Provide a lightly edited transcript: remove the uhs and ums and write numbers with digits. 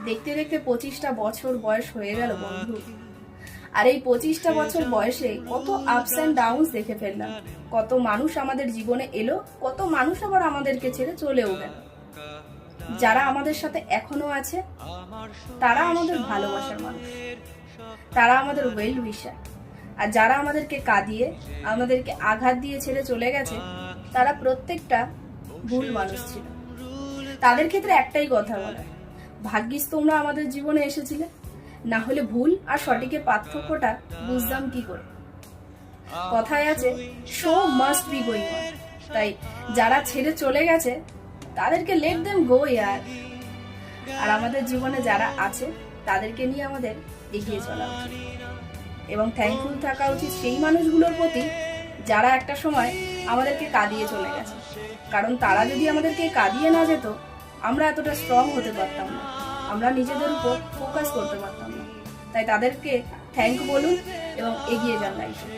দেখতে দেখতে 25টা বছর বয়স হয়ে গেল বন্ধু। আর এই 25টা বছর বয়সে কত আপস অ্যান্ড ডাউনস দেখে ফেললাম। কত মানুষ আমাদের জীবনে এলো, কত মানুষ আবার আমাদেরকে ছেড়ে চলেও গেল। যারা আমাদের সাথে এখনো আছে তারা আমাদের ভালোবাসার মানুষ, তারা আমাদের ওয়েল উইশার। আর যারা আমাদেরকে কাঁদিয়ে, আমাদেরকে আঘাত দিয়ে ছেড়ে চলে গেছে, তারা প্রত্যেকটা ভুল মানুষ ছিল। তাদের ক্ষেত্রে একটাই কথা বলার, ভাগ্যিস তোমরা আমাদের জীবনে এসেছিলে, না হলে ভুল আর সঠিকের পার্থক্যটা বুঝতাম কি করে। কথায় আছে show must be going on. তাই যারা ছেড়ে চলে গেছে তাদেরকে লেট দেম গো ইয়ার। আর আমাদের জীবনে যারা আছে তাদেরকে নিয়ে আমাদের এগিয়ে চলা উচিত এবং থ্যাঙ্কফুল থাকা উচিত সেই মানুষগুলোর প্রতি যারা একটা সময় আমাদেরকে কাঁদিয়ে চলে গেছে। কারণ তারা যদি আমাদেরকে কাঁদিয়ে না যেত, আমরা এতটা স্ট্রং হতে পারতাম না, আমরা নিজেদের উপর ফোকাস করতে পারতাম না। তাই তাদেরকে থ্যাঙ্ক বলুন এবং এগিয়ে যান লাইফে।